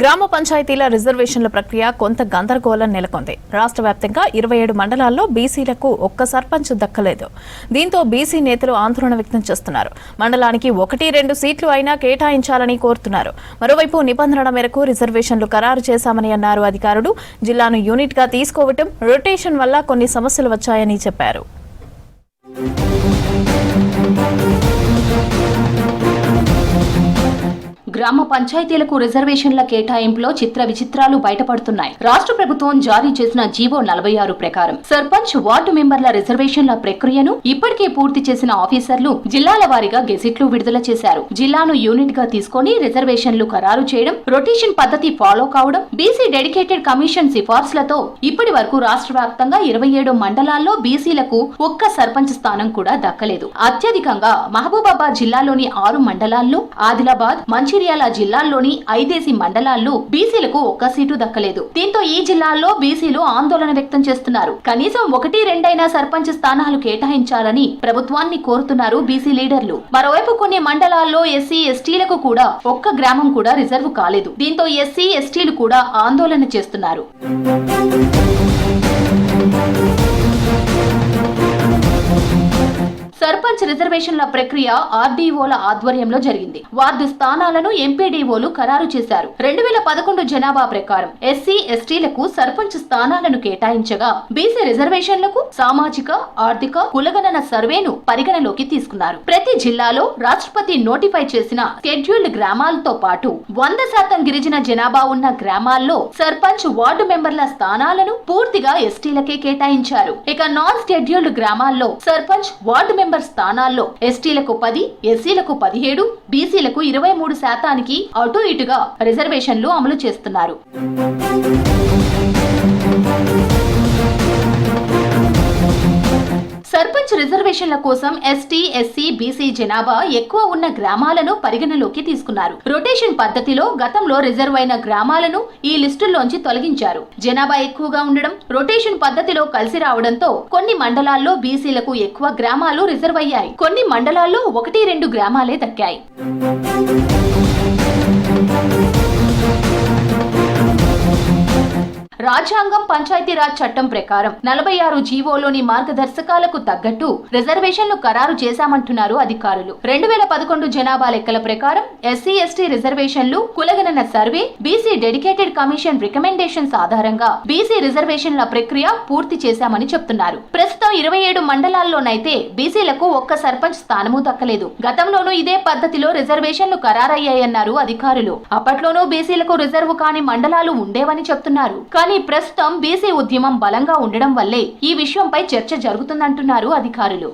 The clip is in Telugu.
గ్రామ పంచాయతీల రిజర్వేషన్ల ప్రక్రియ కొంత గందరగోళం నెలకొంది. రాష్ట్ర వ్యాప్తంగా 27 మండలాల్లో బీసీలకు ఒక్క సర్పంచ్ దక్కలేదు. దీంతో బీసీ నేతలు ఆందోళన వ్యక్తం చేస్తున్నారు. మండలానికి 1-2 సీట్లు అయినా కేటాయించాలని కోరుతున్నారు. మరోవైపు నిబంధనల మేరకు రిజర్వేషన్లు ఖరారు చేశామని అన్నారు అధికారులు. జిల్లాను యూనిట్ గా తీసుకోవటం, రొటేషన్ వల్ల కొన్ని సమస్యలు వచ్చాయని చెప్పారు. గ్రామ పంచాయతీలకు రిజర్వేషన్ల కేటాయింపులో చిత్ర విచిత్రాలు బయటపడుతున్నాయి. రాష్ట్ర ప్రభుత్వం జారీ చేసిన జీవో 46 ప్రకారం సర్పంచ్, వార్డు మెంబర్ల రిజర్వేషన్ల ప్రక్రియను ఇప్పటికే పూర్తి చేసిన ఆఫీసర్లు జిల్లాల వారీగా గెజిట్లు విడుదల చేశారు. జిల్లాను యూనిట్ గా తీసుకుని రిజర్వేషన్లు ఖరారు చేయడం, రొటేషన్ పద్ధతి ఫాలో కావడం, బీసీ డెడికేటెడ్ కమిషన్ సిఫార్సులతో ఇప్పటి వరకు రాష్ట్ర వ్యాప్తంగా 27 మండలాల్లో బీసీలకు ఒక్క సర్పంచ్ స్థానం కూడా దక్కలేదు. అత్యధికంగా మహబూబాబాద్ జిల్లాలోని 6 మండలాల్లో, ఆదిలాబాద్, మంచిర్యాల జిల్లాల్లోని 5 మండలాల్లో బీసీలకు ఒక్క సీటు దక్కలేదు. దీంతో ఈ జిల్లాల్లో బీసీలు ఆందోళన వ్యక్తం చేస్తున్నారు. కనీసం 1-2 సర్పంచ్ స్థానాలు కేటాయించాలని ప్రభుత్వాన్ని కోరుతున్నారు బీసీ లీడర్లు. మరోవైపు కొన్ని మండలాల్లో ఎస్సీ, ఎస్టీలకు కూడా ఒక్క గ్రామం కూడా రిజర్వ్ కాలేదు. దీంతో ఎస్సీ, ఎస్టీలు కూడా ఆందోళన చేస్తున్నారు. సర్పంచ్ రిజర్వేషన్ల ప్రక్రియ ఆర్డీఓల ఆధ్వర్యంలో జరిగింది. వార్డు స్థానాలను ఎంపీడీఓలు ఖరారు చేశారు. 2011 జనాభా ప్రకారం ఎస్సీ, ఎస్టీలకు సర్పంచ్ స్థానాలను కేటాయించగా బీసీ రిజర్వేషన్లకు సామాజిక, ఆర్థిక కులగణన సర్వేను పరిగణలోకి తీసుకున్నారు. ప్రతి జిల్లాలో రాష్ట్రపతి నోటిఫై చేసిన షెడ్యూల్డ్ గ్రామాలతో పాటు 100% గిరిజన జనాభా ఉన్న గ్రామాల్లో సర్పంచ్, వార్డు మెంబర్ల స్థానాలను పూర్తిగా ఎస్టీలకే కేటాయించారు. ఇక నాన్ షెడ్యూల్డ్ గ్రామాల్లో సర్పంచ్, వార్డు మెంబర్ స్థానాల్లో ఎస్టీలకు 10, ఎస్సీలకు 17, బీసీలకు 23% అటు ఇటుగా రిజర్వేషన్లు అమలు చేస్తున్నారు. సర్పంచ్ రిజర్వేషన్ల కోసం ఎస్టీ, ఎస్సీ, బీసీ జనాభా ఎక్కువ ఉన్న గ్రామాలను పరిగణలోకి తీసుకున్నారు. రొటేషన్ పద్ధతిలో గతంలో రిజర్వ్ అయిన గ్రామాలను ఈ లిస్టుల్లోంచి తొలగించారు. జనాభా ఎక్కువగా ఉండడం, రొటేషన్ పద్ధతిలో కలిసి రావడంతో కొన్ని మండలాల్లో బీసీలకు ఎక్కువ గ్రామాలు రిజర్వ్ అయ్యాయి. కొన్ని మండలాల్లో 1-2 గ్రామాలే దక్కాయి. రాజ్యాంగం, పంచాయతీరాజ్ చట్టం ప్రకారం 46 జీవోలోని మార్గదర్శకాలకు తగ్గట్టు రిజర్వేషన్లు ఖరారు చేశామంటున్నారు అధికారులు. 2011 జనాభా లెక్కల ప్రకారం ఎస్సీ, ఎస్టీ రిజర్వేషన్లు, కులగణన survey, BC dedicated commission recommendations ఆధారంగా బీసీ రిజర్వేషన్ల ప్రక్రియ పూర్తి చేశామని చెప్తున్నారు. ప్రస్తుతం 27 మండలాల్లోనైతే బీసీలకు ఒక్క సర్పంచ్ స్థానము దక్కలేదు. గతంలోనూ ఇదే పద్ధతిలో రిజర్వేషన్లు ఖరారయ్యాయన్నారు అధికారులు. అప్పట్లోనూ బీసీలకు రిజర్వ్ కాని మండలాలు ఉండేవని చెప్తున్నారు. కానీ ప్రస్తుతం బీసీ ఉద్యమం బలంగా ఉండడం వల్లే ఈ విషయంపై చర్చ జరుగుతుందంటున్నారు అధికారులు.